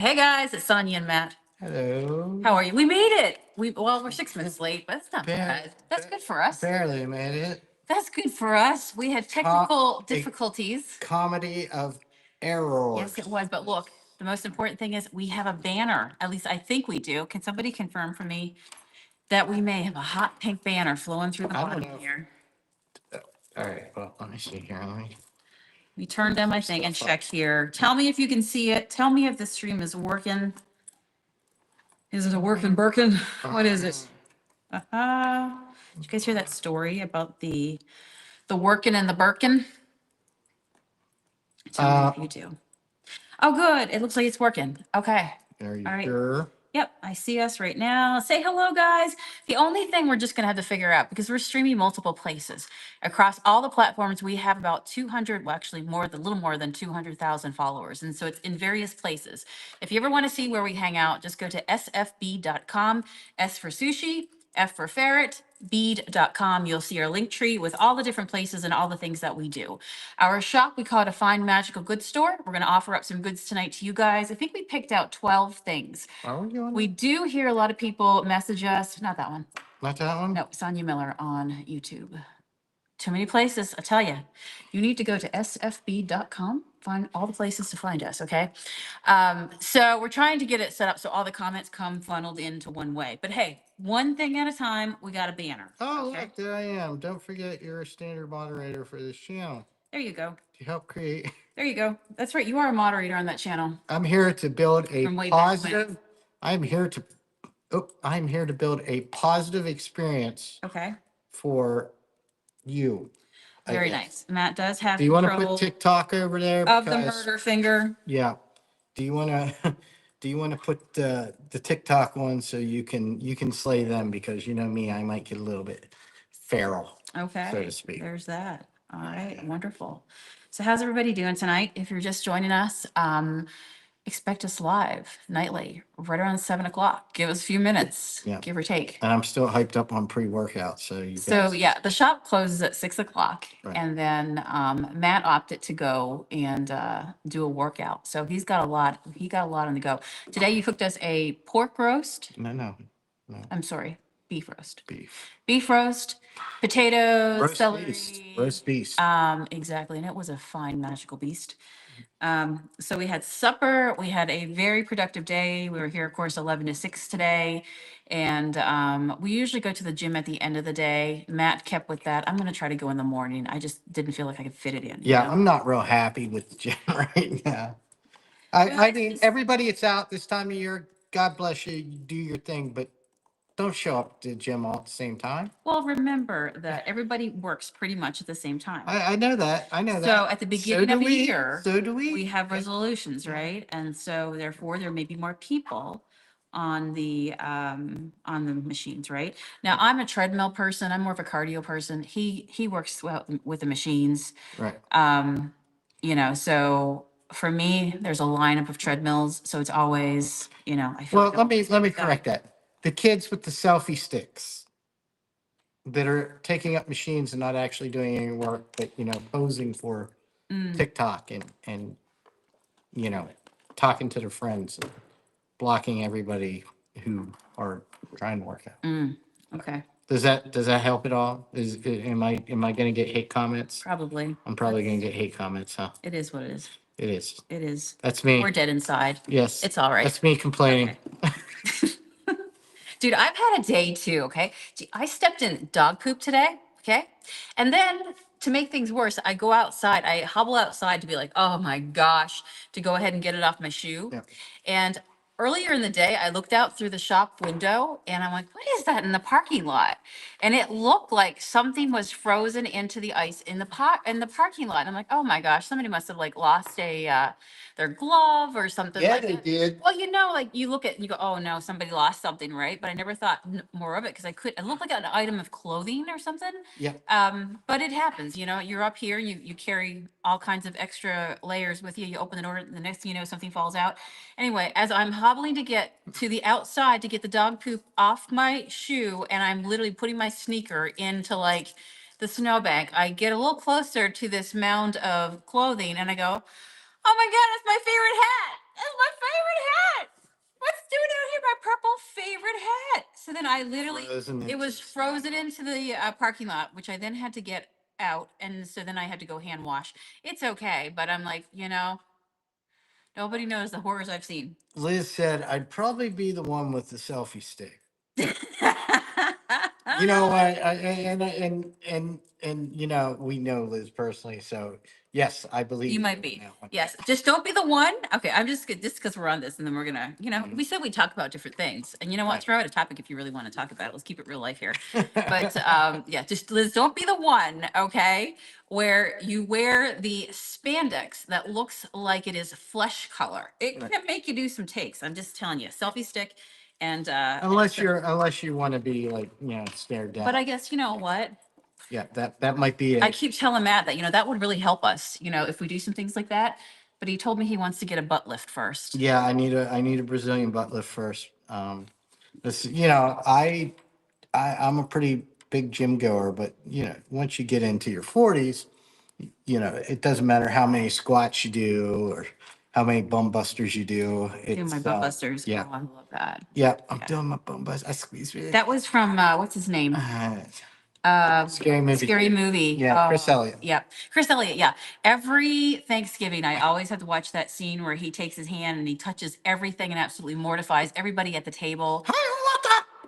Hey guys, it's Sonia and Matt. Hello. How are you? We made it. We're 6 minutes late, but that's not Bar- bad. That's good for us. Barely made it. That's good for us. We had technical difficulties. Comedy of errors. Yes, it was. But look, the most important thing is we have a banner. At least I think we do. Can somebody confirm for me that we may have a hot pink banner flowing through the I don't bottom know. here? All right. Well, let me see here. Let me. We turned on my thing and check here. Tell me if you can see it. Tell me if the stream is working. Is it a working Birkin? What is it? Did you guys hear that story about the working and the Birkin? Tell me if you do. Oh, good. It looks like it's working. Okay. Are you All right. sure? Yep, I see us right now. Say hello, guys. The only thing we're just going to have to figure out, because we're streaming multiple places across all the platforms, we have about 200, well, actually a little more than 200,000 followers. And so it's in various places. If you ever want to see where we hang out, just go to sfb.com, S for sushi, F for ferret, bead.com. You'll see our link tree with all the different places and all the things that we do. Our shop, we call it a fine magical goods store. We're going to offer up some goods tonight to you guys. I think we picked out 12 things. Are we doing We it? do hear a lot of people message us, not that one. Not that one? No, Sonia Miller on YouTube. Too many places, I tell you. You need to go to sfb.com, find all the places to find us, okay? So we're trying to get it set up so all the comments come funneled into one way. But hey, one thing at a time, we got a banner. Oh, okay? look, there I am. Don't forget you're a standard moderator for this channel There you go. to help create. There you go. That's right. You are a moderator on that channel. I'm here to build a From way back when. positive. I'm here to. Oh, I'm here to build a positive experience Okay. for you. Very nice. Matt does have Do you want to control put TikTok over there? of the Because murder finger. yeah. Do you want to? Do you want to put the TikTok one so you can slay them? Because you know me, I might get a little bit feral, Okay. so to speak. There's that. All right. Wonderful. So how's everybody doing tonight? If you're just joining us, expect us live nightly, right around 7 o'clock. Give us a few minutes, Yeah. give or take. And I'm still hyped up on pre-workout, so you So guys. yeah, the shop closes at 6 o'clock, Right. and then Matt opted to go and do a workout. So he's got a lot. He got a lot on the go. Today you cooked us a pork roast. No, I'm sorry, beef roast. beef. Beef roast, potatoes, Roast celery. beast. Roast beast. Exactly, and it was a fine magical beast. So we had supper. We had a very productive day. We were here, of course, 11 to 6 today. And we usually go to the gym at the end of the day. Matt kept with that. I'm going to try to go in the morning. I just didn't feel like I could fit it in. Yeah, I'm not real happy with the gym right now. I mean, everybody it's out this time of year. God bless you. You do your thing, but don't show up to the gym all at the same time. Well, remember that everybody works pretty much at the same time. I know that. I know that. So at the beginning of the year, So do we. we have resolutions, right? And so therefore there may be more people on the machines, right? Now I'm a treadmill person. I'm more of a cardio person. He works well with the machines. Right. So for me, there's a lineup of treadmills. So it's always, I feel Well, like let me correct that. The kids with the selfie sticks that are taking up machines and not actually doing any work, but posing for TikTok and talking to their friends, and blocking everybody who are trying to work out. Okay, Does that help at all? Am I going to get hate comments? probably. I'm probably going to get hate comments, huh? It is what it is. It is. It is. That's me. We're dead inside. Yes. It's all right. That's me complaining. Okay. Dude, I've had a day too, okay? I stepped in dog poop today, okay? And then to make things worse, I go outside, I hobble outside to be like, oh my gosh, to go ahead and get it off my shoe. Yeah. And earlier in the day, I looked out through the shop window and I'm like, what is that in the parking lot? And it looked like something was frozen into the ice in the parking lot. And I'm like, oh my gosh, somebody must have like lost their glove or something Yeah, like they that. did. Well, like you look at and you go, oh no, somebody lost something, right? But I never thought more of it because it looked like an item of clothing or something. Yeah. But it happens, you're up here, you carry all kinds of extra layers with you. You open the door, the next thing you know, something falls out. Anyway, as I'm hobbling to get to the outside to get the dog poop off my shoe, and I'm literally putting my sneaker into like the snowbank, I get a little closer to this mound of clothing and I go, oh my God, it's my favorite hat. That's my favorite hat. What's doing out here? My purple favorite hat. So then I literally, it was frozen into the parking lot, which I then had to get out. And so then I had to go hand wash. It's okay. But I'm like, nobody knows the horrors I've seen. Liz said, I'd probably be the one with the selfie stick. You know what? And we know Liz personally, so yes, I believe You might on be. that one. Yes. Just don't be the one. Okay. I'm just good. Just because we're on this and then we're going to, we said we talk about different things. And you know what? Right. Throw out a topic if you really want to talk about it. Let's keep it real life here. But yeah, just Liz, don't be the one, okay, where you wear the spandex that looks like it is flesh color. It Right. can make you do some takes. I'm just telling you. Selfie stick and Unless you want to be like, stared down. but I guess you know what? Yeah, that might be I it. keep telling Matt that, that would really help us, if we do some things like that. But he told me he wants to get a butt lift first. Yeah, I need a Brazilian butt lift first. This, I'm a pretty big gym goer, but once you get into your 40s, it doesn't matter how many squats you do or how many bum busters you do. Do my It's butt busters. yeah. Oh, I love that. Yeah, I'm Yeah. doing my bum bust. I squeeze it. That was from what's his name? Scary movie. Scary movie. Yeah, Chris Elliott. Yeah, Chris Elliott. Yeah. Every Thanksgiving, I always have to watch that scene where he takes his hand and he touches everything and absolutely mortifies everybody at the table.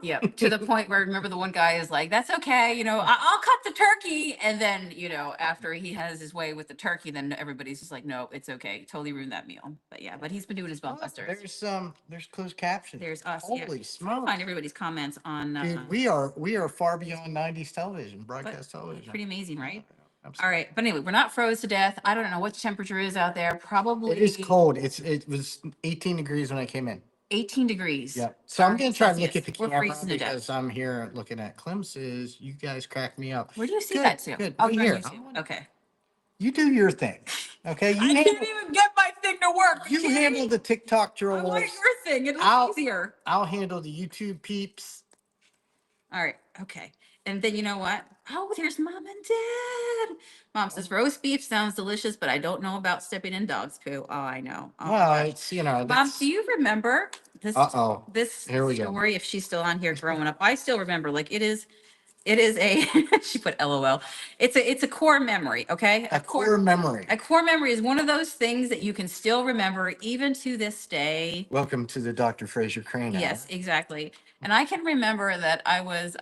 Yeah, to the point where remember the one guy is like, "That's okay, I'll cut the turkey," and then after he has his way with the turkey, then everybody's just like, "No, it's okay, totally ruined that meal." But yeah, but he's been doing his bump busters. There's closed captions. There's us. Holy Yeah. Trying to smokes. find everybody's comments on. Dude, we are far beyond 90s television, broadcast television. Pretty amazing, right? Absolutely. All right, but anyway, we're not froze to death. I don't know what the temperature is out there. Probably It is cold. It was 18 degrees when I came in. 18 degrees. Yeah. So I'm gonna try to look Celsius. at the We're camera freezing to death. because I'm here looking at Clemson's. You guys crack me up. Where do you see Good, that too? good. Oh, Right you're on here. YouTube. Okay. You do your thing. Okay. I can't even get my thing to work. You handle the TikTok I trolls. want your thing. It'll be easier. I'll handle the YouTube peeps. All right. Okay. And then you know what? Oh, there's mom and dad. Mom says roast beef sounds delicious, but I don't know about stepping in dog's poo. Oh, I know. Oh, Well, gosh. it's Mom, do you remember this? Uh-oh. This Here we go. story? If she's still on here growing up, I still remember. Like it is a. She put LOL. It's a core memory. Okay. A core memory. A core memory is one of those things that you can still remember even to this day. Welcome to the Dr. Fraser Crane Hour. Yes, exactly. And I can remember that I was.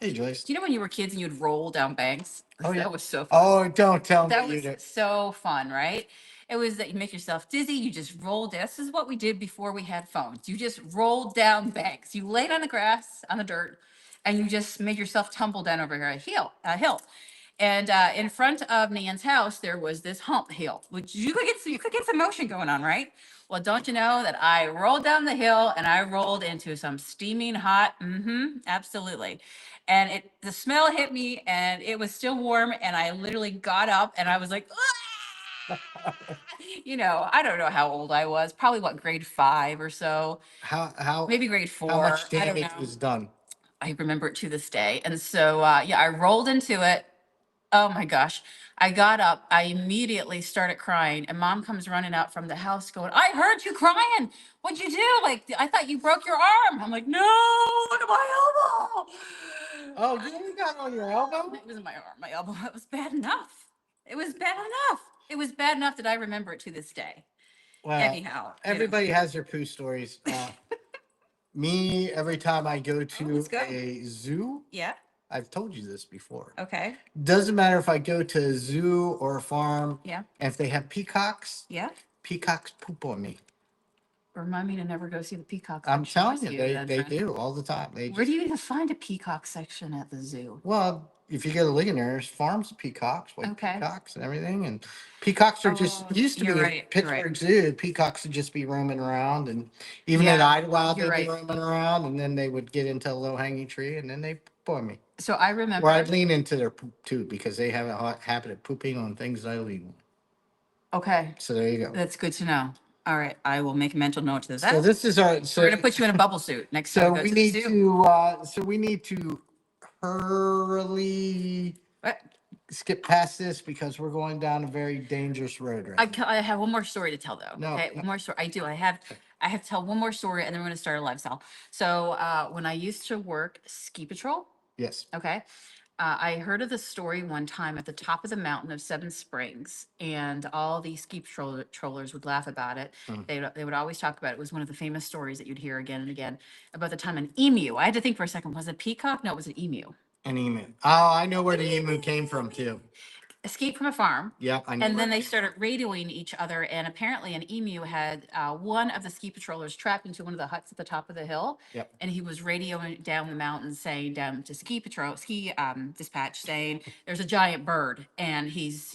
Hey, Joyce. Do you know when you were kids and you'd roll down banks? Oh, yeah. That was so fun. Oh, don't tell me That you was did. so fun, right? It was that you make yourself dizzy. You just rolled down. This is what we did before we had phones. You just rolled down banks. You laid on the grass, on the dirt, and you just made yourself tumble down over a hill. And in front of Nan's house, there was this hump hill, which you could get some motion going on, right? Well, don't you know that I rolled down the hill and I rolled into some steaming hot, absolutely. And the smell hit me and it was still warm and I literally got up and I was like, "Ah!" I don't know how old I was, probably grade 5 or so. How Maybe grade 4. How much I don't damage know. was done? I remember it to this day. And so, yeah, I rolled into it. Oh my gosh. I got up. I immediately started crying. And mom comes running out from the house going, I heard you crying. What'd you do? Like, I thought you broke your arm. I'm like, no, look at my elbow. Oh, you got on your elbow? It wasn't my arm, my elbow. It was bad enough. It was bad enough. It was bad enough that I remember it to this day. Well, anyhow. Everybody has their poo stories. Me, every time I go to let's go. a zoo, Yeah. I've told you this before. Okay. Doesn't matter if I go to a zoo or a farm. Yeah. And if they have peacocks, Yeah. peacocks poop on me. Remind me to never go see the peacock I'm section telling this you, year, they then, friend. do all the time. Where do you even find a peacock section at the zoo? Well, if you go to Ligonier, there's farms of peacocks, like Okay. peacocks and everything. And peacocks are just used to be you're at right, Pittsburgh Zoo. Peacocks would just be roaming around, and even Yeah, at Idlewild, they'd you're be right. roaming around, and then they would get into a low hanging tree, and then they poop on me. So I remember. Or I'd lean into their poop too, because they have a habit of pooping on things I lean on. Okay. So there you go. That's good to know. All right, I will make a mental note to that. So this is our. We're gonna put you in a bubble suit next time. So we go we to the need zoo. to. So we need to hurriedly. What? skip past this because we're going down a very dangerous road right now. I have one more story to tell though. No, Okay, no. one more story. I have to tell one more story and then we're gonna start a lifestyle. So when I used to work ski patrol, Yes. okay, I heard of the story one time at the top of the mountain of Seven Springs, and all these ski trollers would laugh about it. They would always talk about it. It was one of the famous stories that you'd hear again and again about the time an emu. I had to think for a second. Was it peacock? No, it was an emu. An emu. Oh, I know where the emu came from too. Escaped from a farm. Yeah, I know. And where then it they came started radioing each other, and apparently an emu had one of the ski patrollers trapped into one of the huts at the top of the hill. Yep. And he was radioing down the mountain, saying down to ski dispatch, saying there's a giant bird, and he's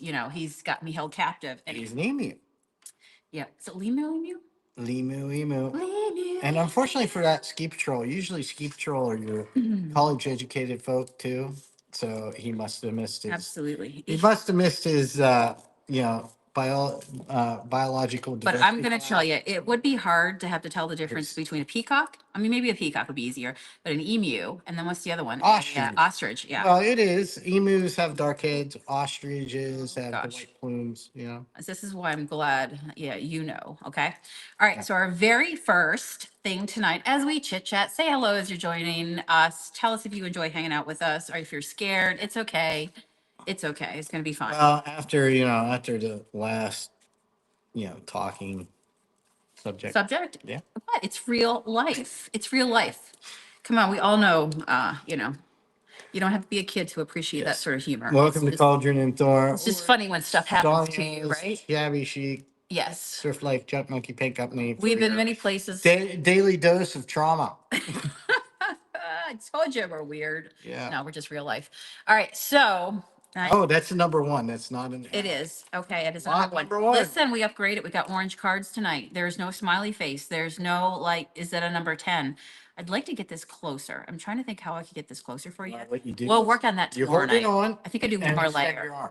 got me held captive. from. And He's an emu. yeah, is it emu? Emu, emu. Emu. And unfortunately for that ski patrol, usually ski patrol are your college educated folk too. So he must have missed his. Absolutely. He must have missed his, biological But diversity. I'm going to tell you, it would be hard to have to tell the difference It's- between a peacock. I mean, maybe a peacock would be easier, but an emu, and then what's the other one? Ostrich. Ostrich. Yeah. Well, it is. Emus have dark heads. Ostriches have the Gosh. white plumes. You know. This is why I'm glad. Yeah, okay. All right. So our very first thing tonight, as we chit chat, say hello as you're joining us. Tell us if you enjoy hanging out with us, or if you're scared. It's okay. It's okay. It's going to be fine. Well, after the last, talking subject. Yeah. What? It's real life. It's real life. Come on. We all know, you don't have to be a kid to appreciate that Yes. sort of humor. Welcome to just, Cauldron and Thor. It's just funny when stuff happens to you, Sonia's right? Shabby Chic, Yes. Thrift Life, Junk Monkey Paint Company. for We've been your many places. daily dose of trauma. I told you we're weird. Yeah. No, we're just real life. All right. So Oh, that's the number one. That's not an. it is. Okay. It is Lot not number one. Listen, we upgraded. We got orange cards tonight. There's no smiley face. There's no is that a number 10? I'd like to get this closer. I'm trying to think how I could get this closer for you. What you do? We'll work on that You tomorrow hold it night. on. I think I do one and more extend layer. your arm.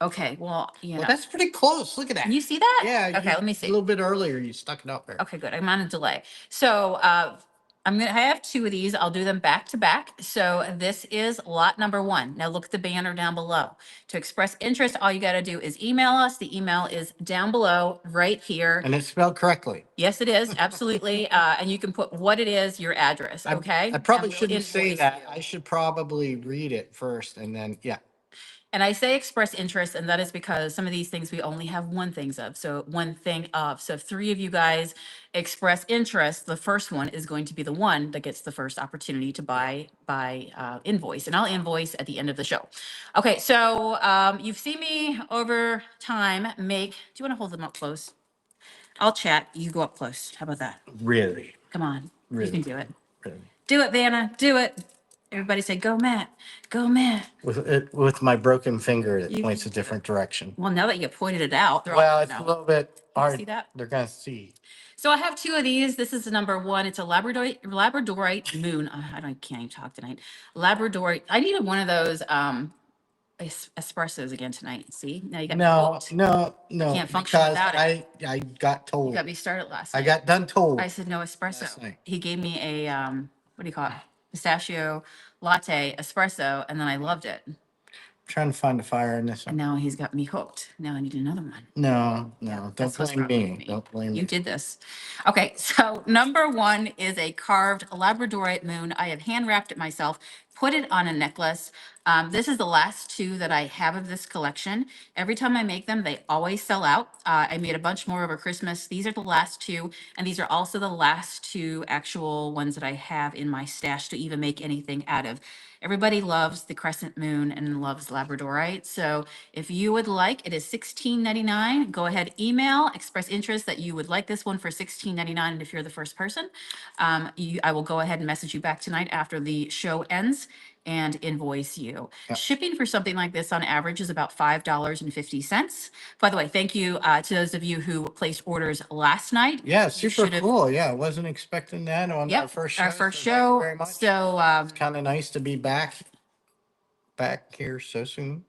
Okay. Well, Well, that's pretty close. Look at that. Can you see that? Yeah. Okay. Let me see. A little bit earlier, you stuck it up there. Okay, good. I'm on a delay. So I have two of these. I'll do them back to back. So this is lot number 1. Now look at the banner down below. To express interest, all you got to do is email us. The email is down below right here. And it's spelled correctly. Yes, it is. Absolutely. And you can put what it is, your address. Okay. I probably And we'll shouldn't say invoice that. you. I should probably read it first and then, yeah. And I say express interest, and that is because some of these things we only have one thing of. So if 3 of you guys express interest, the first one is going to be the one that gets the first opportunity to buy invoice, and I'll invoice at the end of the show. Okay, so you've seen me over time make. Do you want to hold them up close? I'll chat. You go up close. How about that? Really? Come on, Really? you can do it. Really. Do it, Vanna. Do it. Everybody say, "Go, Matt. Go, Matt." With my broken finger, it points a different direction. Well, now that you pointed it out, they're all Well, it's gonna a know. little bit hard. see that? They're gonna see. So I have 2 of these. This is the number 1. It's a Labradorite moon. Can't even talk tonight. Labradorite. I needed one of those espressos again tonight. See, now you got me hooked. No. Can't function because without it. I got told. You got me started last I night. got done told. I said no espresso. Last night. He gave me a what do you call it? Pistachio latte espresso, and then I loved it. Trying to find a fire in this And one. now he's got me hooked. Now I need another one. No. Don't That's what's blame wrong with me. Don't blame You me. did this. Okay, so number 1 is a carved Labradorite moon. I have hand wrapped it myself, put it on a necklace. This is the last 2 that I have of this collection. Every time I make them, they always sell out. I made a bunch more over Christmas. These are the last 2, and these are also the last 2 actual ones that I have in my stash to even make anything out of. Everybody loves the crescent moon and loves Labradorite. So if you would like, it is $16.99. Go ahead, email, express interest that you would like this one for $16.99. And if you're the first person, I will go ahead and message you back tonight after the show ends and invoice you. Yep. Shipping for something like this on average is about $5.50. By the way, thank you to those of you who placed orders last night. Yeah, You super should have- cool. Yeah, I wasn't expecting that on Yep, our first show. our first so thank you show. very much. So Kind of nice to be back here so soon.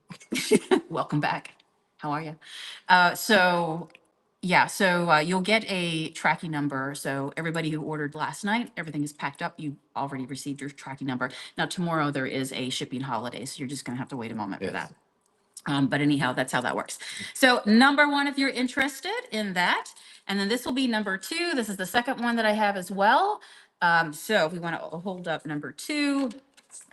welcome back. How are you? You'll get a tracking number. So everybody who ordered last night, everything is packed up. You already received your tracking number. Now tomorrow there is a shipping holiday, so you're just gonna have to wait a moment for Yes. that. But anyhow, that's how that works. So number one, if you're interested in that, and then this will be number two. This is the second one that I have as well. So if we want to hold up number two,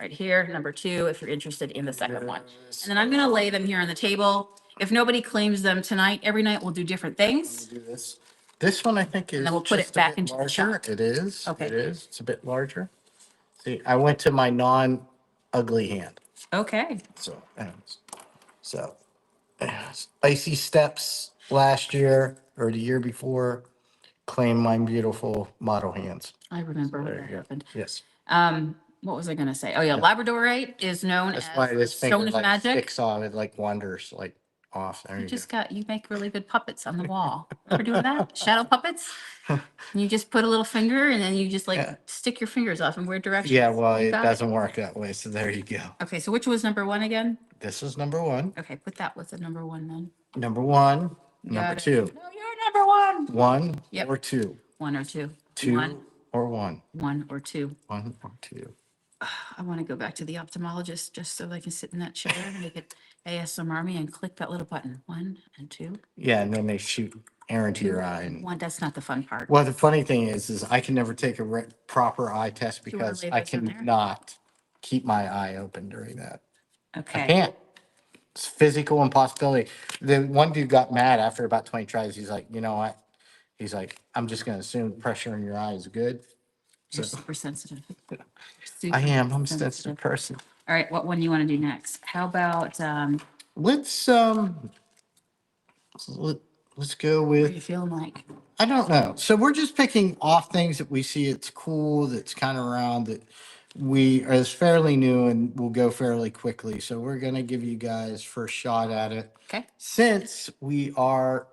right here, number two, if you're interested in the second one. And then I'm going to lay them here on the table. If nobody claims them tonight, every night we'll do different things. Do this. This one I think is then we'll put it just back a bit into the larger. shop. It is. Okay. It is. It's a bit larger. See, I went to my non-ugly hand. Okay. So, Icy Steps last year or the year before claimed my beautiful model hands. I remember There when that you go. happened. Yes. What was I going to say? Oh yeah, Labradorite is known That's why as this finger stone of like magic. sticks on it like wonders, like off. There you go. You make really good puppets on the wall. Ever doing that? Shadow puppets? And you just put a little finger and then you just like Yeah. stick your fingers off in weird directions. Yeah, well, You it got doesn't work that way. So there you go. Okay, so which was number one again? This is number one. Okay, put that with the number one then. Number one. Got Number it. two. No, you're number one. One Yep. or two. One or two. Two One, or one. one or two. One or two. I want to go back to the ophthalmologist just so I can sit in that chair and they could ASMR me and click that little button. One and two. Yeah, and then they shoot air into your eye. And, One, that's not the fun part. well, the funny thing is I can never take a proper eye test you wanna because lay I this on there? cannot keep my eye open during that. I Okay. can't. It's physical impossibility. The one dude got mad after about 20 tries. He's like, you know what? He's like, I'm just going to assume pressure in your eye is good. You're So super sensitive. You're I super am. I'm a sensitive person. All right, what one do you want to do next? How about, Let's let's go what are with, you feeling like? I don't know. So we're just picking off things that we see it's cool, that's kind of around, that we are is fairly new and will go fairly quickly. So we're gonna give you guys first shot at it. Okay. Since we are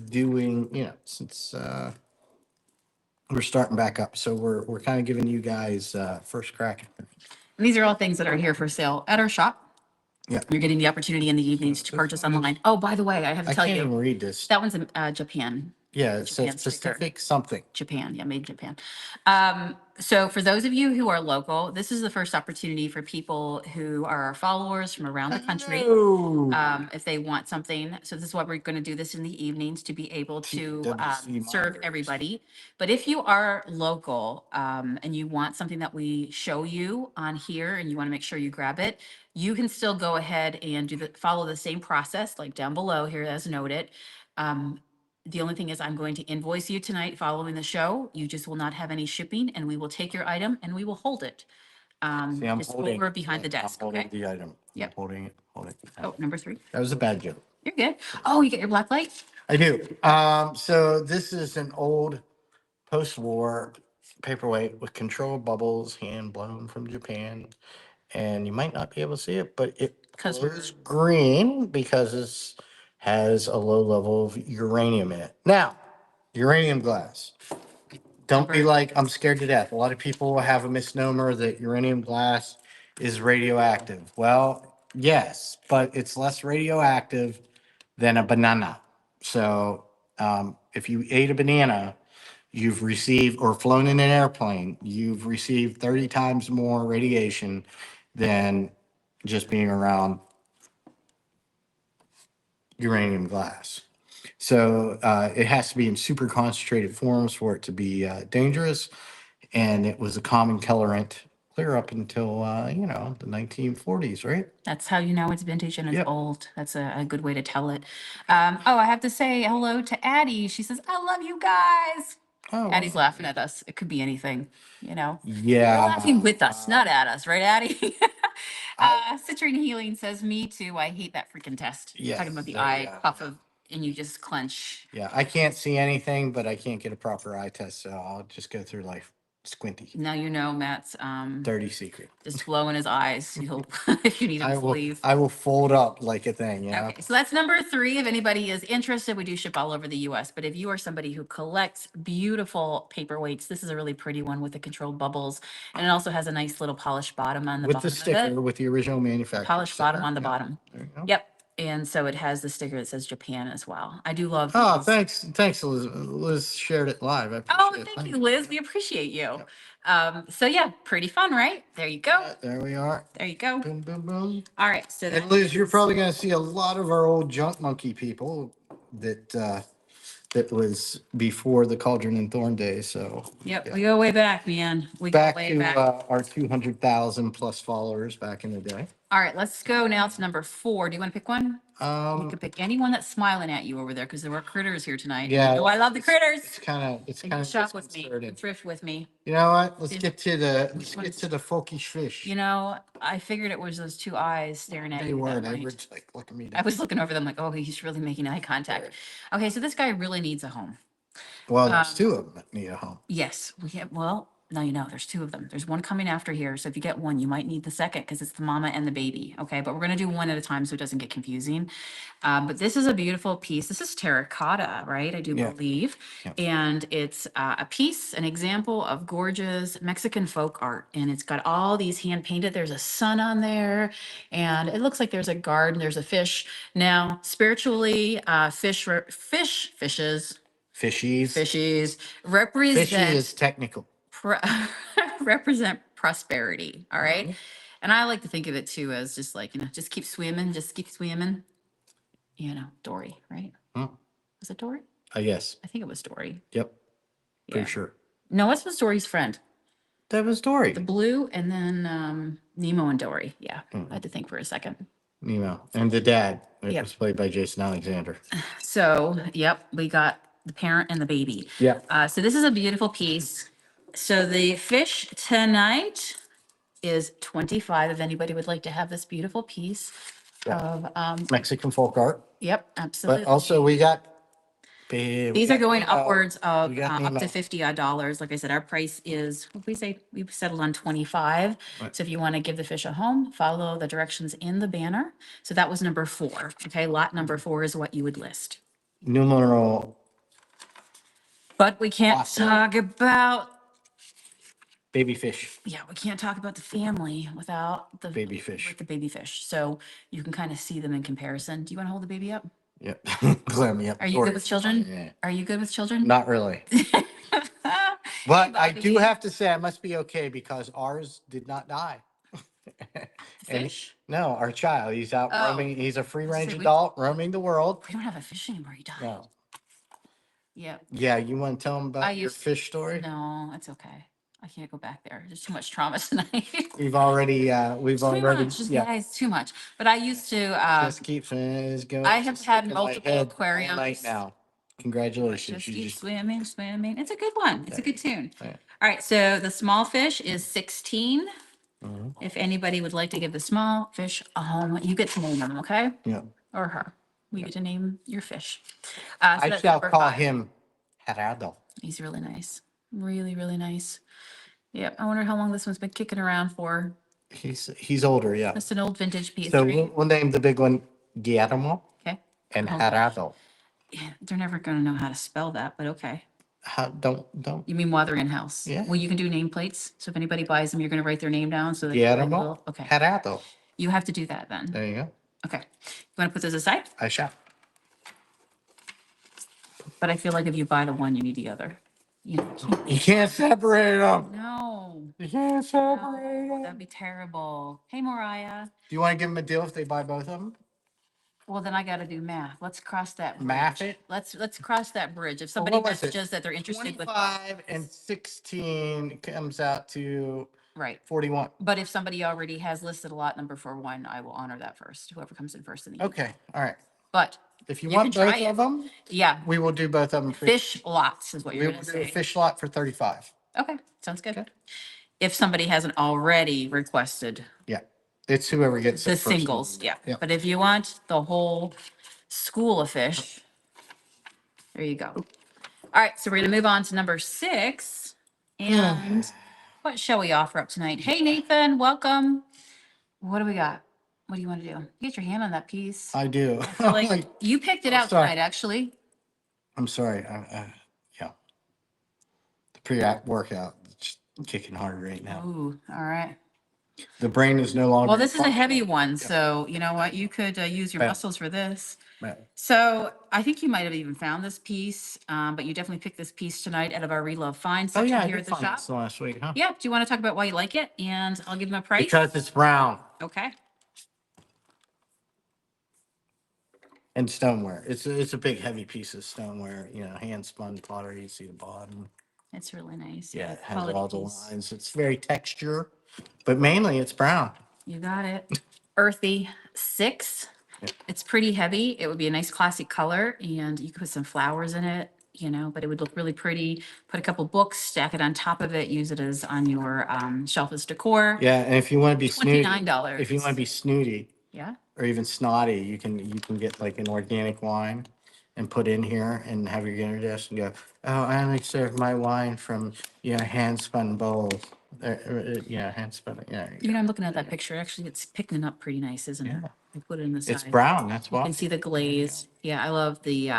doing, since we're starting back up. So we're kind of giving you guys first crack at it. And these are all things that are here for sale at our shop. Yeah. You're getting the opportunity in the evenings to purchase online. Oh, by the way, I have to I tell can't even you, read this. that one's in Japan. Yeah, it says Japan sticker. Pacific something. Japan, yeah, made in Japan. So for those of you who are local, this is the first opportunity for people who are our followers from around the country. If they want something. So this is why we're going to do this in the evenings to be able to TWC serve monitors. everybody. But if you are local and you want something that we show you on here and you want to make sure you grab it, you can still go ahead and follow the same process like down below here as noted. The only thing is I'm going to invoice you tonight following the show. You just will not have any shipping and we will take your item and we will hold it. See, I'm Just holding over behind the desk, I'm holding okay? the item. Yep. I'm holding it. Oh, number three. That was a bad joke. You're good. Oh, you get your black light? I do. So this is an old post-war paperweight with controlled bubbles, hand blown from Japan. And you might not be able to see it, but it glows green because it has a low level of uranium in it. Now, uranium glass. Don't be like, I'm scared to death. A lot of people have a misnomer that uranium glass is radioactive. Well, yes, but it's less radioactive than a banana. So if you ate a banana, you've received, or flown in an airplane, you've received 30 times more radiation than just being around uranium glass. So it has to be in super concentrated forms for it to be dangerous. And it was a common colorant clear up until, the 1940s, right? That's how you know it's vintage and it's Yep. old. That's a good way to tell it. I have to say hello to Addie. She says, I love you guys. Oh, Addie's laughing at us. It could be anything, yeah. You're laughing with us, not at us, right, Addie? Citrine Healing says, me too. I hate that freaking test. Yes, Talking about the there eye you go. puff of, and you just clench. Yeah, I can't see anything, but I can't get a proper eye test, so I'll just go through life squinty. Now you know Matt's Dirty secret. just glow in his eyes. He'll if you need him to leave. I will fold up like a thing, Okay, so that's number three. If anybody is interested, we do ship all over the US. But if you are somebody who collects beautiful paperweights, this is a really pretty one with the controlled bubbles. And it also has a nice little polished bottom on the With bottom the of sticker, it. with the original manufacturer. Polished bottom on the Yeah, bottom. there you go. Yep. And so it has the sticker that says Japan as well. I do love Oh, these. thanks, Liz. Liz shared it live. I Oh, appreciate it. thank you, Liz. We appreciate you. So yeah, pretty fun, right? There you go. There we are. There you go. Boom, boom, boom. All right. So And Liz, you're probably going to see a lot of our old Junk Monkey people that was before the Cauldron and Thorn days. So yep, yeah. we go way back, man. We go Back way to back. our 200,000 plus followers back in the day. All right, let's go now to number 4. Do you want to pick one? You Um, can pick anyone that's smiling at you over there because there were critters here tonight. yeah, Oh, I love the critters. it's kind And you of shop with me, disconcerting. thrift with me. You know what? Let's See, get to the one's- folkish fish. You know, I figured it was those 2 eyes staring at They you were. that They were night. like looking me I down. was looking over them like, oh, he's really making eye contact. Okay, so this guy really needs a home. Well, there's 2 of them that need a home. Yes, we have. Well, now you know there's 2 of them. There's one coming after here. So if you get one, you might need the second because it's the mama and the baby. Okay, but we're gonna do one at a time so it doesn't get confusing. But this is a beautiful piece. This is terracotta, right? I do Yeah. believe, Yeah. and it's a piece, an example of gorgeous Mexican folk art, and it's got all these hand painted. There's a sun on there, and it looks like there's a garden. There's a fish. Now, spiritually, fishes Fishies. fishies Fishy represent is technical. pro- represent prosperity. All right. Mhm. And I like to think of it too as just like, just keep swimming, just keep swimming. Dory, right? Hmm. Was it Dory? Yes. I think it was Dory. Yep. Yeah. Pretty sure. No, what's was Dory's friend? That was Dory. The blue and then Nemo and Dory. Yeah. Mhm. I had to think for a second. Nemo. And the dad. It Yep. was played by Jason Alexander. So, yep, we got the parent and the baby. Yeah. So this is a beautiful piece. So the fish tonight is 25. If anybody would like to have this beautiful piece Yeah. of, Mexican folk art. yep, But absolutely. also we got. These are going upwards of We got up to Nemo. $50 odd. Like I said, our price is, what did we say? We settled on 25. Right. So if you want to give the fish a home, follow the directions in the banner. So that was number 4. Okay, lot number 4 is what you would list. Numeral But we can't Awesome. talk about, baby fish. yeah, we can't talk about the family without the Baby fish. with the baby fish. So you can kind of see them in comparison. Do you want to hold the baby up? Yep. Glare me up. Are you Dory. good with children? Yeah. Are you good with children? Not really. But I Bobby. do have to say I must be okay because ours did not die. And Fish? no, our child, he's out Oh. roaming. He's a free range So we- adult roaming the world. We don't have a fish anymore. He died. No. Yeah. Yeah, you want to tell him I about your used- fish story? No, it's okay. I can't go back there. There's too much trauma tonight. We've already, Too much. Just, yeah. guys, too much. But I used to, Just keeps going. I have had in my multiple head all aquariums. night now. Congratulations. just You keep just, swimming, swimming. It's a good one. It's a good tune. Yeah. All right. So the small fish is 16. Mhm. If anybody would like to give the small fish a home, you get to name them, okay? Yeah. Or her. We get to name your fish. So I that's shall number call 5. him Gerardo. He's really nice. Really, really nice. Yep. I wonder how long this one's been kicking around for. He's older, yeah. It's an old vintage piece. So we'll name the big one Guillermo Okay. and Oh. Gerardo. Yeah, they're never going to know how to spell that, but okay. Don't. You mean while they're in house? Yeah. Well, you can do nameplates. So if anybody buys them, you're going to write their name down so that they Guillermo, will. Okay. Gerardo. You have to do that then. There you go. Okay. You want to put those aside? I shall. But I feel like if you buy the one, you need the other. You can't- You can't separate them. No. You can't separate No, them. that'd be terrible. Hey, Mariah. Do you want to give them a deal if they buy both of them? Well, then I got to do math. Let's cross that bridge. Math it? Let's cross that bridge. If somebody what was it? messages that they're interested with, 25 and 16 comes out to right. 41. But if somebody already has listed a lot number for one, I will honor that first. Whoever comes in first in the email. Okay. All right. But If you You want can both try of them, yeah, we will do both of them. fish lots is what We you're will going to do a say. fish lot for 35. Okay, sounds good. Okay. If somebody hasn't already requested Yeah. It's whoever gets the it first. singles, yeah. Yeah. But if you want the whole school of fish, there you go. All right, so we're going to move on to number 6. And what shall we offer up tonight? Hey, Nathan, welcome. What do we got? What do you want to do? Get your hand on that piece. I do. I feel like you picked it out sorry. tonight, actually. I'm sorry. Yeah. The pre-app workout is kicking hard right now. Ooh, all right. The brain is no longer. Well, this is a heavy functional. one, so you know what? You could use your Right. muscles for this. Right. So I think you might have even found this piece, but you definitely picked this piece tonight out of our Relove Find Oh section yeah, I here did at the find shop. this last week, huh? Yeah. Do you want to talk about why you like it? And I'll give them a price. Because it's brown Okay. and stoneware. It's a big heavy piece of stoneware. You know, hand spun pottery. You see the bottom. It's really nice. Yeah, it has Quality all the piece. lines. It's very texture, but mainly it's brown. You got it. Earthy 6. Yeah. It's pretty heavy. It would be a nice classic color, and you could put some flowers in it, you know, but it would look really pretty. Put a couple books, stack it on top of it, use it as on your shelf as decor. Yeah, and if you want to be snooty, $29. if you want to be snooty Yeah. or even snotty, you can get like an organic wine and put in here and have your dinner desk and go, oh, I only serve my wine from hand spun bowls. Hand spun. Yeah, You know, I'm looking at that picture. Actually, it's picking up pretty nice, isn't it? Yeah. I put it in the side. It's brown. That's You why. can see the glaze. Yeah, I love the,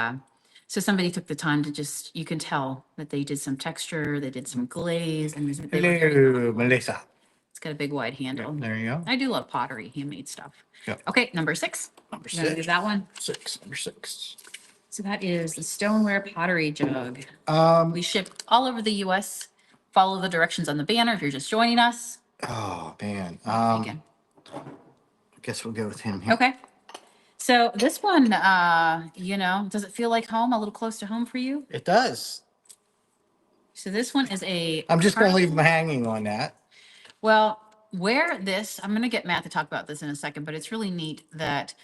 so somebody took the time to just, you can tell that they did some texture, they did some glaze, and they were very Hello, thoughtful. Melissa. It's got a big wide handle. There you go. I do love pottery, handmade stuff. Yep. Okay, number 6. Number You wanna do 6. that one? Number 6. So that is the stoneware pottery jug. Um. We ship all over the US. Follow the directions on the banner if you're just joining us. Oh man. Again. I guess we'll go with him here. Okay. So this one, you know, does it feel like home, a little close to home for you? It does. So this one is a. I'm just going to leave him hanging on that. Well, where this, I'm going to get Matt to talk about this in a second, but it's really neat that,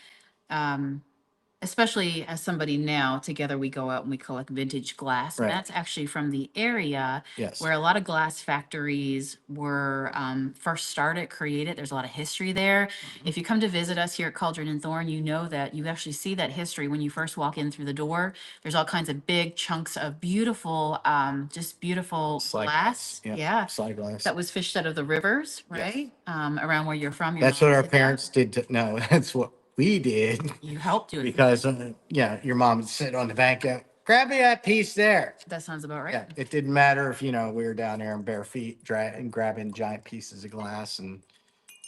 especially as somebody now, together we go out and we collect vintage glass. Right. Matt's actually from the area Yes. where a lot of glass factories were first started, created. There's a lot of history there. If you come to visit us here at Cauldron and Thorn, you know that you actually see that history when you first walk in through the door. There's all kinds of big chunks of beautiful, just beautiful Slide glass. Yeah. Yeah. Slide glass. That was fished out of the rivers, Yes. right? Around where you're from. Your That's mom what our did that. parents did. No, that's what we did. You helped do it. Because, your mom would sit on the bank and grab me that piece there. That sounds about right. Yeah, it didn't matter if, we were down there in bare feet and grabbing giant pieces of glass and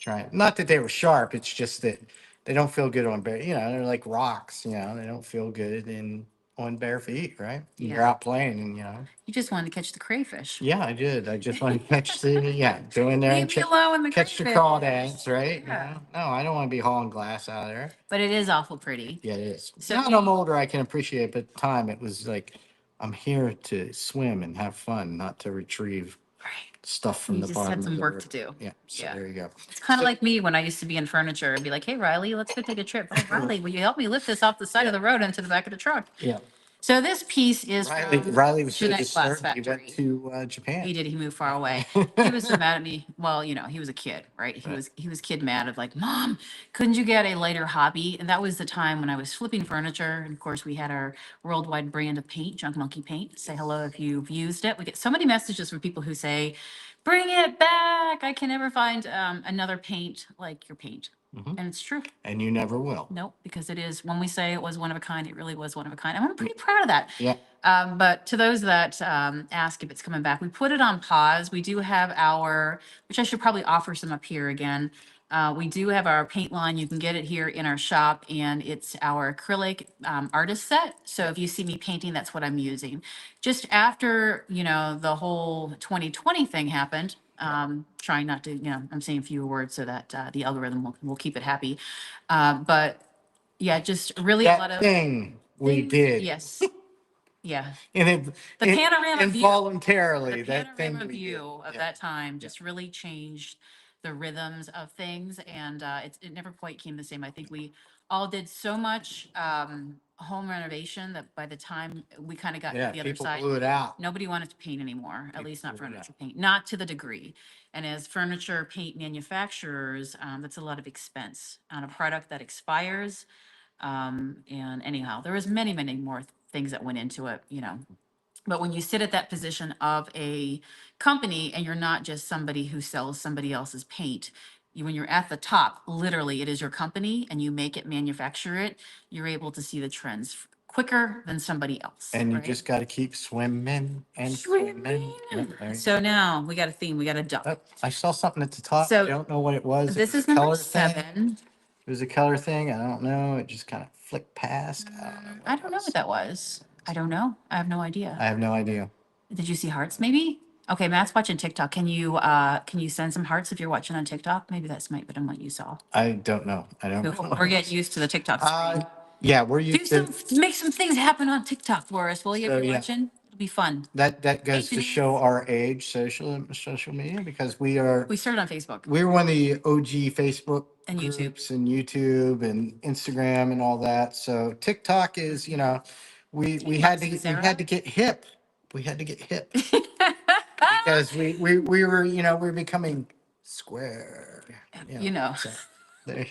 trying, not that they were sharp, it's just that they don't feel good on bare, they're like rocks, they don't feel good on bare feet, right? Yeah. You're out playing and, You just wanted to catch the crayfish. Yeah, I did. I just want to catch go in there and Leave me alone with the catch the crayfish. crawdads, right? Yeah. No, I don't want to be hauling glass out of there. But it is awful pretty. Yeah, it is. So Now that I'm older, I can appreciate it, but at the time it was like, I'm here to swim and have fun, not to retrieve Right. stuff from You the just bottom had of some the work river. to do. Yeah, so Yeah. there you go. It's kind of like me when I used to be in furniture and be like, hey, Riley, let's go take a trip. Oh, Riley, will you help me lift this off the side of the road into the back of the truck? Yeah. So this piece is Riley was so Jeanette Glass disturbed. He went Factory. to Japan. He did. He moved far away. He was so mad at me. Well, he was a kid, right? He was kid mad of like, Mom, couldn't you get a lighter hobby? And that was the time when I was flipping furniture. And of course, we had our worldwide brand of paint, Junk Monkey Paint. Say hello if you've used it. We get so many messages from people who say, bring it back. I can never find another paint like your paint. Mhm. And it's true. And you never will. Nope, because it is, when we say it was one of a kind, it really was one of a kind. And I'm pretty proud of that. Yeah. But to those that ask if it's coming back, we put it on pause. We do have which I should probably offer some up here again. We do have our paint line. You can get it here in our shop, and it's our acrylic artist set. So if you see me painting, that's what I'm using. Just after, the whole 2020 thing happened, trying not to, I'm saying fewer words so that the algorithm will keep it happy. But yeah, just really a lot That of thing we things- did. Yes. Yeah. And The panorama view. involuntarily, The that thing panorama we view did. of Yeah. that time just really changed the rhythms of things, and it never quite came the same. I think we all did so much home renovation that by the time we kind of got Yeah, to the other people side, blew it out. nobody wanted to paint anymore, at People least not blew it furniture out. paint, not to the degree. And as furniture paint manufacturers, that's a lot of expense on a product that expires. And anyhow, there was many, many more things that went into it, But when you sit at that position of a company and you're not just somebody who sells somebody else's paint, when you're at the top, literally it is your company and you make it, manufacture it, you're able to see the trends quicker than somebody else. And you right? just got to keep swimming and swimming. Yep, there you So now we got a theme. We got a duck. go. Oh, I saw something at the top. So I don't know what it was. It this was is a number color thing. 7. It was a color thing. I don't know. It just kind of flicked past. I don't know what that was. I don't know. I have no I idea. have no idea. Did you see hearts maybe? Okay, Matt's watching TikTok. Can you send some hearts if you're watching on TikTok? Maybe that's might have been what you saw. I don't know. I don't know. We're getting used to the TikTok screen. Yeah, we're Do used to make some things happen on TikTok for us, will you? So, If you're yeah. watching, it'll be fun. that goes to Denise. show our age, social media, because we started on Facebook. were one of the OG Facebook And YouTube. groups and YouTube and Instagram and all that. So TikTok is, we had to get hip. We had to get hip because we were becoming square. So there.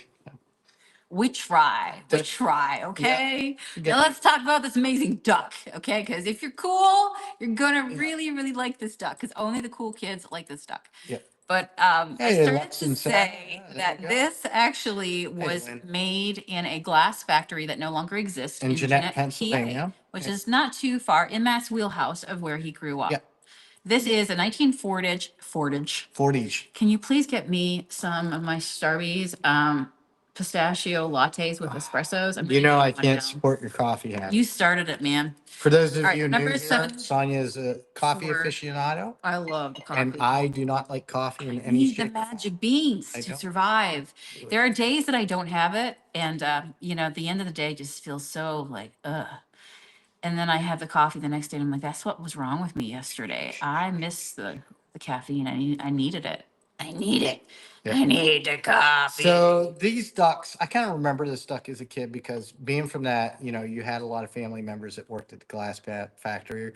We try. We That- try, okay? Yeah. Now let's talk about this amazing duck, okay? Because if you're cool, you're gonna really, really like this duck. Because only the cool kids like this duck. Yeah. But I Hey, started Lex to and Sarah. say Yeah, there that you go. this actually was Lynn. made in a glass factory that no longer exists In Jeanette, PA, Pennsylvania. which Yeah. is not too far in Matt's wheelhouse of where he grew up. Yeah. This is a 1940. 40s. Can you please get me some of my Starbucks pistachio lattes with espressos? I'm You know I getting one can't now. support your coffee habit. You started it, man. For those of All right, you new number here, 7. Sonia is a coffee Four. aficionado, I love the coffee. and I do not like coffee in any Need the shape or form. magic beans I to don't. survive. There are days that I don't have it, and at the end of the day, it just feels so like ugh. And then I have the coffee the next day, and I'm like, that's what was wrong with me yesterday. I missed the caffeine. I needed it. I need it. Yeah. I need the coffee. So these ducks, I kind of remember this duck as a kid because being from that, you had a lot of family members that worked at the glass factory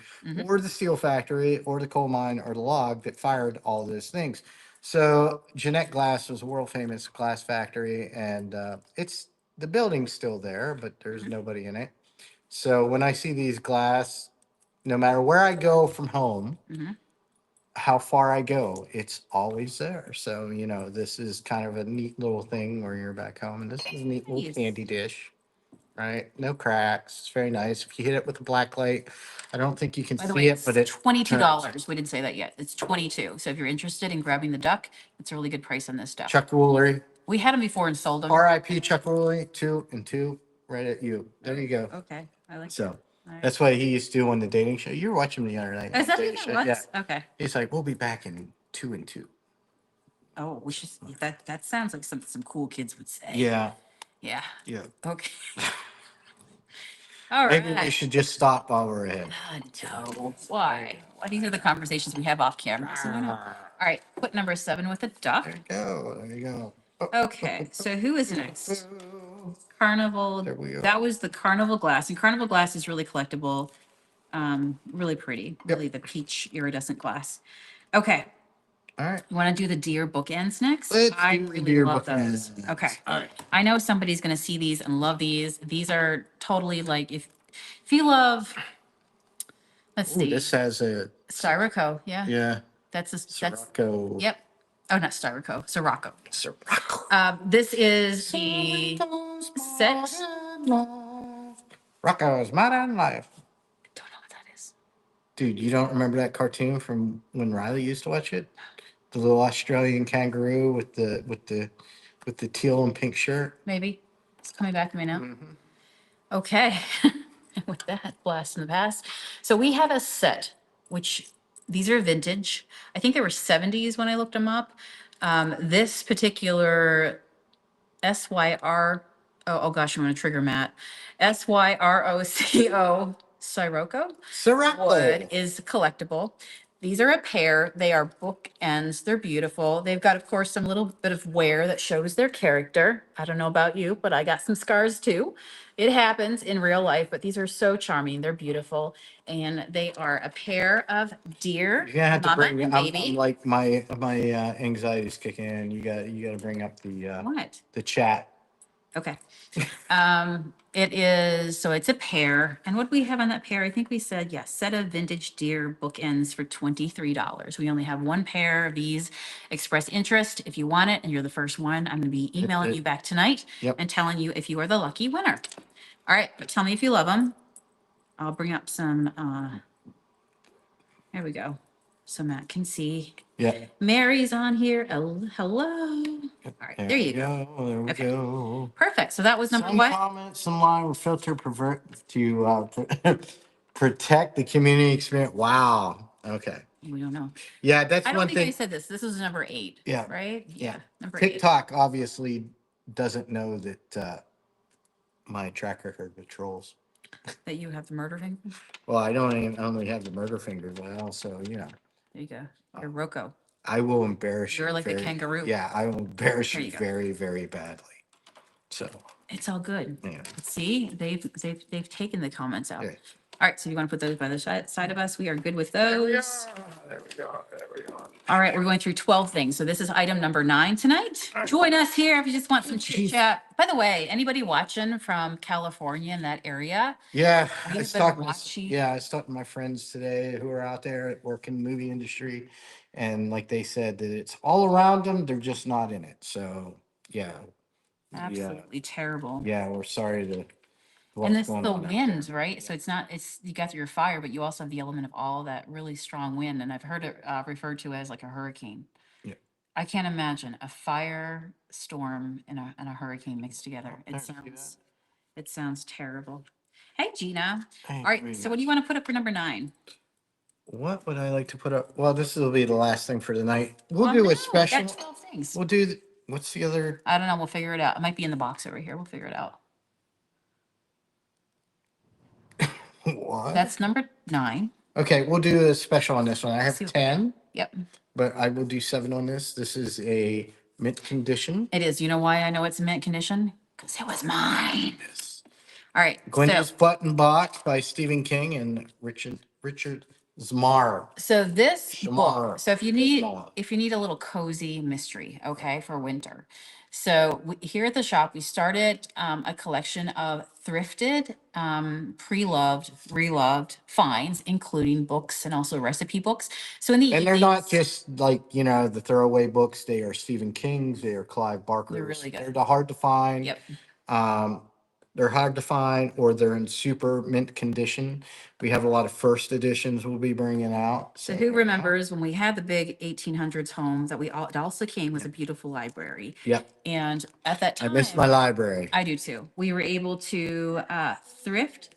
or the steel factory or the coal mine or the log that fired all those things. So Jeanette Glass was a world famous glass factory, and the building's still there, but there's nobody in it. So when I see these glass, no matter where I go from home, how far I go, it's always there. So, this is kind of a neat little thing where you're back home, and this is a neat little Nice. candy dish, right? No cracks. It's very nice. If you hit it with a black light, I don't think you can By the see way, it, it's but it's $22. We didn't say that yet. It's 22. So if you're interested in grabbing the duck, it's a really good price on this duck. Chuck Woolery, We had them before and sold them. RIP Chuck Woolery, 2 and 2, right at you. There you go. Okay, I like So that. that's what he used to do on the dating show. You were watching me the other night. Is that Dating what show. it Yeah. was? Okay. He's like, we'll be back in 2 and 2. Oh, we should. That sounds like something some cool kids would say. Yeah. Yeah. Yeah. Okay. All right. Maybe we should just stop while we're ahead. No. Why? Why? These are the conversations we have off camera. So why not? All right. Put number 7 with a duck. There you go. There you go. Okay. So who is next? Oh, Carnival. There we go. That was the Carnival glass, and Carnival glass is really collectible. Really pretty. Yep. Really the peach iridescent glass. Okay. all right. You want to do the deer bookends next? Let's I do the really deer love those. bookends. Okay. All right. I know somebody's going to see these and love these. These are totally like if you love. Let's Ooh, see. this has a Styroco. Yeah. That's that's. Sirocco. Yep. Oh, not Styroco. Sirocco. Sirocco. This is the set. Rocco's Modern Life. Don't know what that is. Dude, you don't remember that cartoon from when Riley used to watch it? The little Australian kangaroo with the teal and pink shirt. Maybe it's coming back to me now. Mm-hmm. Okay. With that, blast in the past. So we have a set, which these are vintage. I think they were 70s when I looked them up. This particular SYR, oh gosh, I'm going to trigger Matt. SYROCO, Sirocco wood is collectible. These are a pair. They are bookends. They're beautiful. They've got, of course, some little bit of wear that shows their character. I don't know about you, but I got some scars too. It happens in real life, but these are so charming. They're beautiful. And they are a pair of deer. You're gonna have to mama bring. and I'm baby. like my anxiety's kicking in. You got to bring up What? the chat. Okay. It is, so it's a pair. And what do we have on that pair? I think we said, yes, set of vintage deer bookends for $23. We only have one pair of these. Express interest if you want it and you're the first one. I'm going to be emailing you back tonight Yep. and telling you if you are the lucky winner. All right, but tell me if you love them. I'll bring up some, there we go. So Matt can see. Yeah. Mary's on here. Hello. All right, there you go. There we Okay. go. Perfect. So that was number Some what? comments, some line will filter to protect the community experience. Wow. Okay. We don't know. Yeah, that's I don't one think I thing. said this. This is number 8. Yeah. Right? Yeah. Number 8. TikTok obviously doesn't know that my track record with trolls. That you have the murder finger? Well, I only have the murder finger, but I also, There you go. You're Rocco. I will embarrass you. You're like a kangaroo. Yeah, I will embarrass There you you go. very, very badly. So It's all good. yeah. See, they've taken the comments out. Yeah. All right, so you want to put those by the side of us? We are good with those. There we go. There we go. All right, we're going through 12 things. So this is item number 9 tonight. Join us here if you just want some chit chat. By the way, anybody watching from California in that area? Yeah, We I have was been talking. watching. Yeah, I was talking to my friends today who are out there at work in the movie industry, and like they said that it's all around them. They're just not in it. So yeah, Absolutely terrible. yeah, we're sorry to. And What's this going the on out winds, there. right? So it's not, it's, you got your fire, but you also have the element of all that really strong wind. And I've heard it referred to as like a hurricane. Yeah. I can't imagine a fire storm and a hurricane mixed together. There, It sounds terrible. Hey, Gina. Hey, All right. So what do you want to put up for number 9? What would I like to put up? Well, this will be the last thing for the night. We'll Oh, do no, a we special. got 12 things. We'll do. What's the other? I don't know. We'll figure it out. It might be in the box over here. We'll figure it out. What? That's number 9. Okay, we'll do a special on this one. I have See what we got. 10, Yep. but I will do 7 on this. This is a mint condition. It is. You know why I know it's in mint condition? Because it was mine. Yes. All right. Gwendo's Button Box by Stephen King and Richard Zmar. So this Shamar. book, so if you Shamar. need a little cozy mystery, okay, for winter. So here at the shop, we started a collection of thrifted, pre-loved, reloved finds, including books and also recipe books. So in the And they're not evenings- just like, the throwaway books. They are Stephen King's. They are Clive Barker's. They're really good. They're hard to find. Yep. They're hard to find, or they're in super mint condition. We have a lot of first editions we'll be bringing out. So who remembers when we had the big 1800s home that it also came with a beautiful library. Yep. And at that I time, miss my library. I do too. We were able to thrift.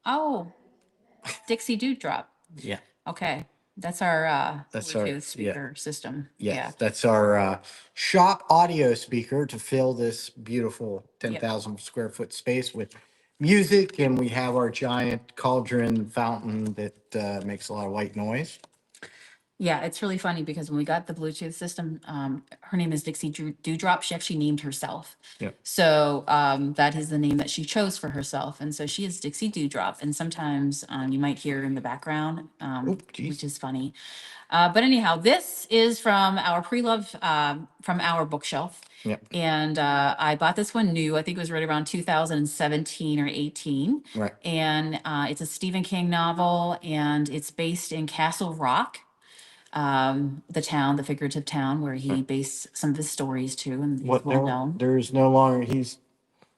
Oh, Dixie Dewdrop. yeah. Okay. That's our That's our- Bluetooth speaker system. Yes, Yeah. that's our shop audio speaker to fill this beautiful 10,000 square foot space with music. And we have our giant cauldron fountain that makes a lot of white noise. Yeah, it's really funny because when we got the Bluetooth system, her name is Dixie Dewdrop. She actually named herself. Yep. So that is the name that she chose for herself. And so she is Dixie Dewdrop. And sometimes you might hear in the background, which is funny. But anyhow, this is from our pre-love, from our bookshelf. Yep. And I bought this one new. I think it was right around 2017 or 18. Right. And it's a Stephen King novel, and it's based in Castle Rock, the figurative town where he based some of his stories to, and he's well known. There's no longer,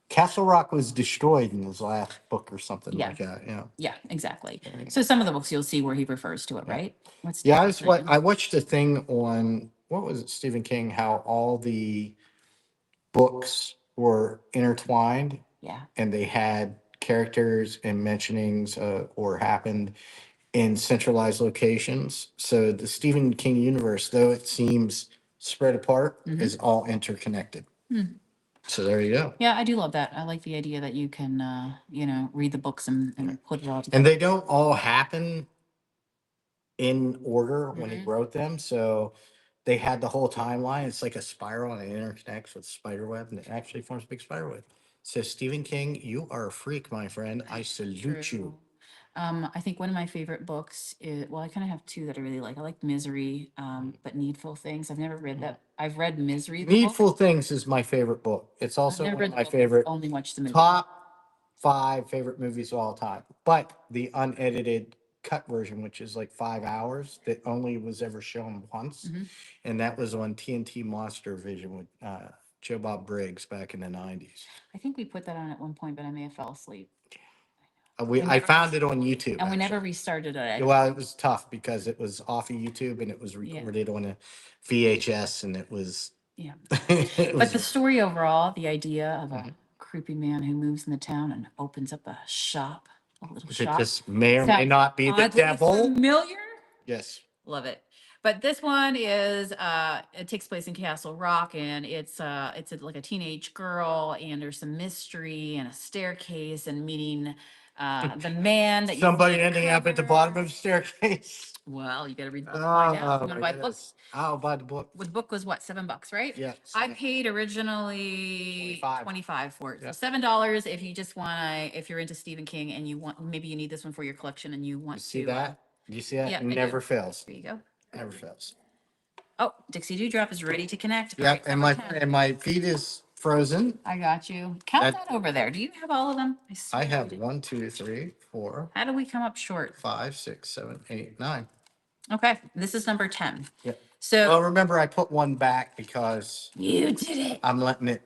Castle Rock was destroyed in his last book or something like that. Yeah. Yeah, exactly. So some of the books you'll see where he refers to it, right? I watched a thing on, what was it, Stephen King, how all the books were intertwined. Yeah. And they had characters and mentionings or happened in centralized locations. So the Stephen King universe, though it seems spread apart, is all interconnected. So there you go. Yeah, I do love that. I like the idea that you can, read the books and put it all together. And they don't all happen in order when he wrote them. So they had the whole timeline. It's like a spiral and it interconnects with spider web, and it actually forms a big spider web. So Stephen King, you are a freak, my friend. I salute you. I think one of my favorite books is, well, I kind of have 2 that I really like. I like Misery, but Needful Things. I've never read that. I've read Misery. Needful Things is my favorite book. It's also I've never one read of the my book, favorite, only watched the movie. top 5 favorite movies of all time. But the unedited cut version, which is like 5 hours, that only was ever shown once. And that was on TNT Monster Vision with Joe Bob Briggs back in the 90s. I think we put that on at one point, but I may have fell asleep. I found it on YouTube. And we never actually. restarted it. Well, it was tough because it was off of YouTube and it was Yeah. recorded on a VHS and it was. Yeah. it But was the story overall, the idea of a Mhm. creepy man who moves in the town and opens up a shop, a little it shop. just may or may Sounds not be the oddly devil. familiar. Yes. Love it. But this one is it takes place in Castle Rock, and it's like a teenage girl, and there's some mystery and a staircase and meeting the man that Somebody ending up at the bottom of the staircase. Well, you got to read the book to find out. You Oh, want to my buy the book? goodness. I'll buy the book. The book was what, $7, right? Yeah. I paid originally 25 for it. Yeah. So $7 if you just want to, if you're into Stephen King and you want, maybe you need this one for your collection and you want You see to. that? You see that? Yeah, It I do. never fails. There you go. Never fails. Oh, Dixie Dewdrop is ready to connect. All Yep. right, And number my 10. and my feet is frozen. I got you. Count That- that over there. Do you have all of them? I swear you have did. 1, 2, 3, 4, How do we come up short? 5, 6, 7, 8, 9. Okay, this is number 10. Yep. So Well, remember I put one back because you did it. I'm letting it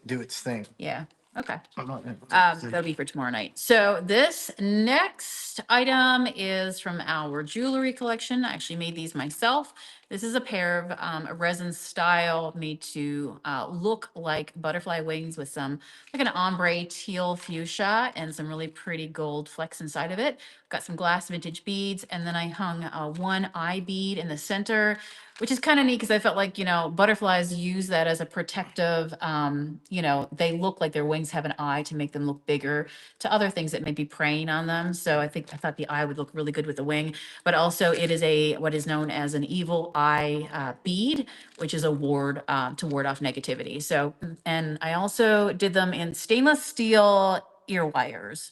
do its thing. Yeah. Okay. I'm not. That'll be for tomorrow night. So this next item is from our jewelry collection. I actually made these myself. This is a pair of a resin style made to look like butterfly wings with some like an ombre teal fuchsia and some really pretty gold flecks inside of it. Got some glass vintage beads, and then I hung one eye bead in the center, which is kind of neat because I felt like, butterflies use that as a protective, they look like their wings have an eye to make them look bigger to other things that may be preying on them. So I thought the eye would look really good with the wing, but also it is what is known as an evil eye bead, which is a ward to ward off negativity. So, and I also did them in stainless steel ear wires.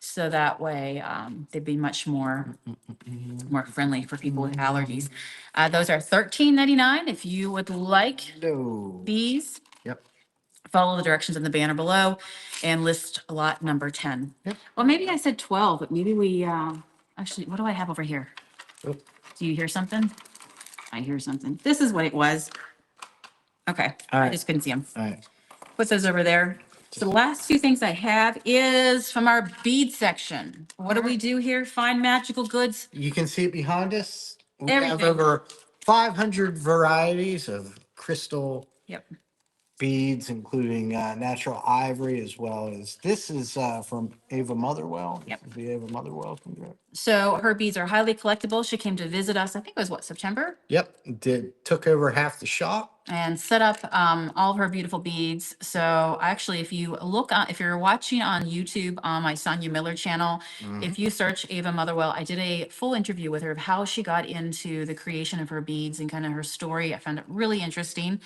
So that way they'd be much more friendly for people with allergies. Those are $13.99. If you would like No. these, Yep. follow the directions in the banner below and list lot number 10. Yep. Well, maybe I said 12, but maybe we, actually, what do I have over here? Oh. Do you hear something? I hear something. This is what it was. Okay, All I right. just couldn't see them. All right. Put those over there. So the last two things I have is from our bead section. What do we do here? Find magical goods. You can see it behind us. We have Everything. over 500 varieties of crystal Yep. beads, including natural ivory, as well as this is from Ava Motherwell. Yep. This is the Ava Motherwell from So her beads are highly collectible. She came to visit us, I think it was what, September? Yep. Took over half the shop. And set up all of her beautiful beads. So actually, if you look if you're watching on YouTube on my Sonia Miller channel, if you search Ava Motherwell, I did a full interview with her of how she got into the creation of her beads and kind of her story. I found it really interesting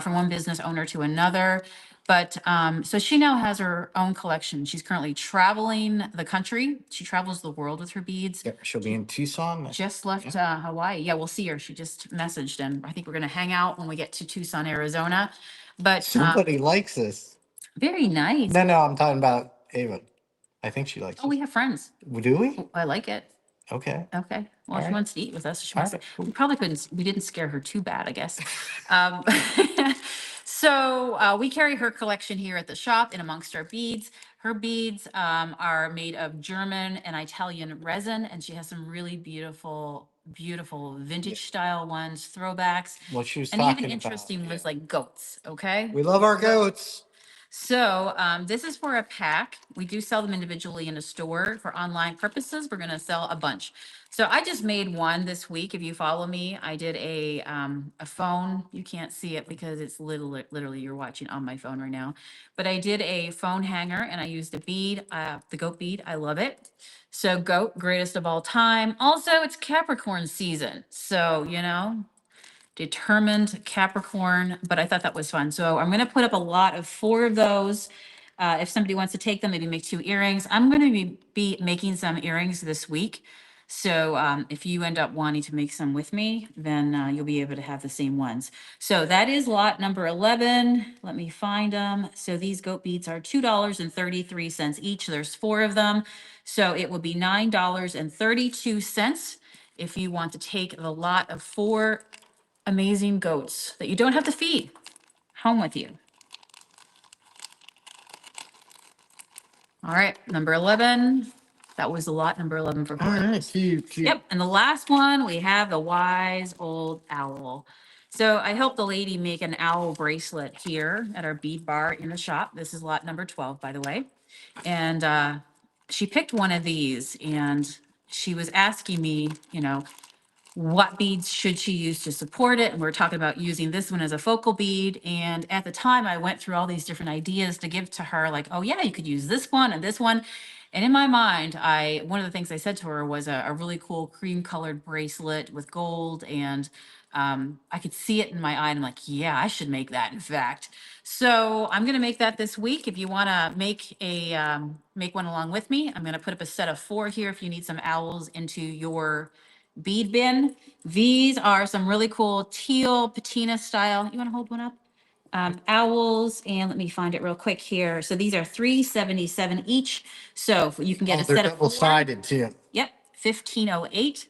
from one business owner to another. But so she now has her own collection. She's currently traveling the country. She travels the world with her beads. Yep. She'll be in Tucson. Just left Hawaii. Yeah, we'll see her. She just messaged, and I think we're going to hang out when we get to Tucson, Arizona. But Somebody likes this. very nice. No, I'm talking about Ava. I think she likes Oh, we have friends. it. Do we? I like it. Okay. Okay. Well, All if she right. wants to eat with us, she All wants right, to. cool. We probably couldn't. We didn't scare her too bad, I guess. So we carry her collection here at the shop and amongst our beads. Her beads are made of German and Italian resin, and she has some really beautiful, beautiful vintage style ones, throwbacks, What she was and talking even about. interesting was like goats. Okay. We love our goats. So this is for a pack. We do sell them individually in a store. For online purposes, we're going to sell a bunch. So I just made one this week. If you follow me, I did a phone. You can't see it because it's literally you're watching on my phone right now. But I did a phone hanger and I used a bead, the goat bead. I love it. So goat, greatest of all time. Also, it's Capricorn season. So, determined Capricorn, but I thought that was fun. So I'm going to put up a lot of 4 of those. If somebody wants to take them, maybe make 2 earrings. I'm going to be making some earrings this week. So if you end up wanting to make some with me, then you'll be able to have the same ones. So that is lot number 11. Let me find them. So these goat beads are $2.33 each. There's 4 of them. So it will be $9.32 if you want to take the lot of 4 amazing goats that you don't have to feed home with you. All right, number 11. That was the lot number 11 for All right, quarters. cute. Yep, and the last one, we have the wise old owl. So I helped the lady make an owl bracelet here at our bead bar in the shop. This is lot number 12, by the way. And she picked one of these and she was asking me, what beads should she use to support it? And we're talking about using this one as a focal bead. And at the time, I went through all these different ideas to give to her, like, oh yeah, you could use this one and this one. And in my mind, one of the things I said to her was a really cool cream colored bracelet with gold. And I could see it in my eye. And I'm like, yeah, I should make that, in fact. So I'm going to make that this week. If you want to make one along with me, I'm going to put up a set of 4 here if you need some owls into your bead bin. These are some really cool teal patina style. You want to hold one up? Owls, and let me find it real quick here. So these are $3.77 each. So you can get a They're set of 4. double-sided too. Yep, 1508.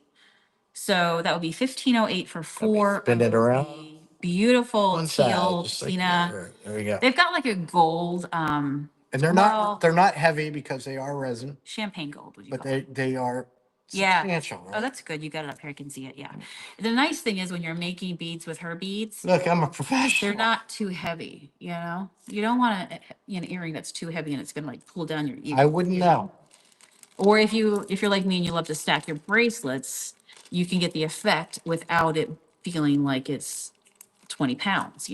So that would be 1508 for 4. Spin it of around. the beautiful One side, teal just like patina. that. There we go. They've got like a gold, And they're well, not heavy because they are resin, champagne gold, would you but call it? they are Yeah. substantial, Oh, right? that's good. You got it up here. I can see it. Yeah. The nice thing is when you're making beads with her beads, Look, I'm a they're professional. not too heavy. You don't want an earring that's too heavy and it's gonna like pull down your ear. I wouldn't know. Or if you're like me and you love to stack your bracelets, you can get the effect without it feeling like it's 20 pounds.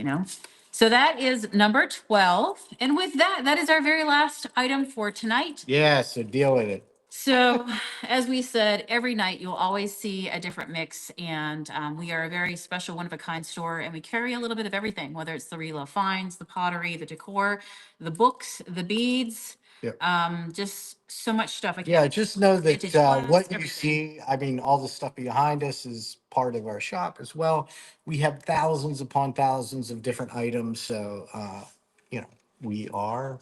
So that is number 12. And with that, that is our very last item for tonight. Yeah, so deal with it. So, as we said, every night you'll always see a different mix, and we are a very special, one-of-a-kind store, and we carry a little bit of everything, whether it's the real finds, the pottery, the decor, the books, the beads, Yep. just so much stuff. Yeah, just know that Vintage glass, what you everything. see, I mean, all the stuff behind us is part of our shop as well. We have thousands upon thousands of different items. So, we are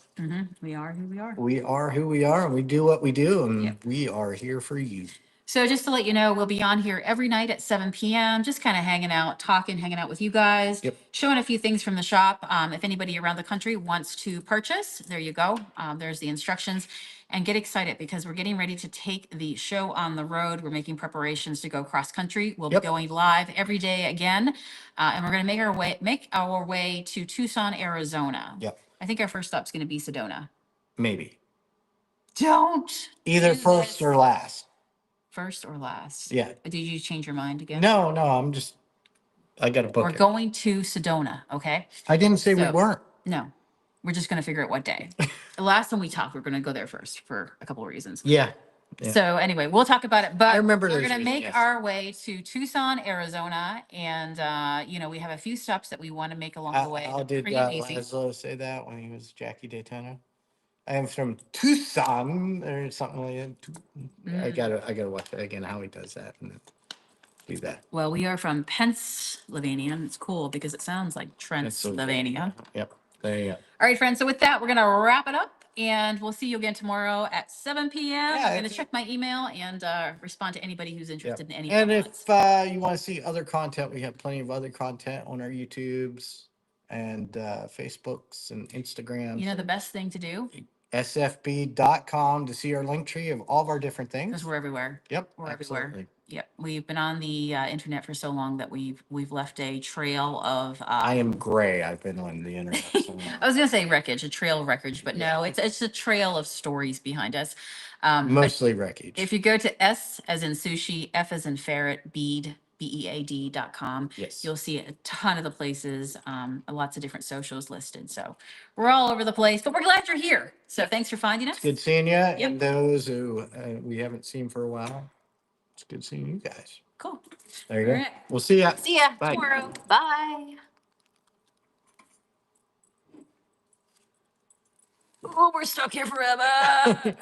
We are who we are. who we are, and we do what we do, and Yep. we are here for you. So just to let you know, we'll be on here every night at 7 p.m., just kind of hanging out, hanging out with you guys, Yep. showing a few things from the shop. If anybody around the country wants to purchase, there you go. There's the instructions. And get excited because we're getting ready to take the show on the road. We're making preparations to go cross country. We'll Yep. be going live every day again. And we're going to make our way to Tucson, Arizona. Yep. I think our first stop's going to be Sedona. Maybe. Don't Either do first this. or last. First or last? Yeah. Did you change your mind again? No, I got a book. We're going to Sedona, okay? I didn't say we So- weren't. No, we're just gonna figure out what day. The last time we talked, we're gonna go there first for a couple of reasons. Yeah. Yeah. So anyway, we'll talk about it, but I remember we're those gonna reasons, make yes. our way to Tucson, Arizona, and we have a few stops that we want to make along the way. How They're did pretty amazing. Laszlo say that when he was Jackie Daytona? I am from Tucson or something like that. I gotta watch that again, how he does that and do that. Well, we are from Pennsylvania, and it's cool because it sounds like Transylvania. Yep, there you go. All right, friends. So with that, we're gonna wrap it up. And we'll see you again tomorrow at 7 p.m. Yeah, I'm going to it's- check my email and respond to anybody who's interested in any And of if you want to see other content, we have plenty of other content on our YouTubes and Facebooks and Instagrams. the best thing to do, sfb.com to see our link tree of all of our different things. because we're everywhere. Yep, We're absolutely. everywhere. Yep. We've been on the internet for so long that we've left a trail of. I am gray. I've been on the internet. So I was going to say wreckage, a trail of wreckage, but no, it's a trail of stories behind us. But mostly wreckage. if you go to S as in sushi, F as in ferret, bead.com, Yes. you'll see a ton of the places, lots of different socials listed. So we're all over the place, but we're glad you're here. So thanks for finding us. Good seeing you. Yep. And those who we haven't seen for a while, it's good seeing you guys. Cool. There you go. All right. We'll see ya. See ya Bye. tomorrow. Bye. Oh, we're stuck here forever.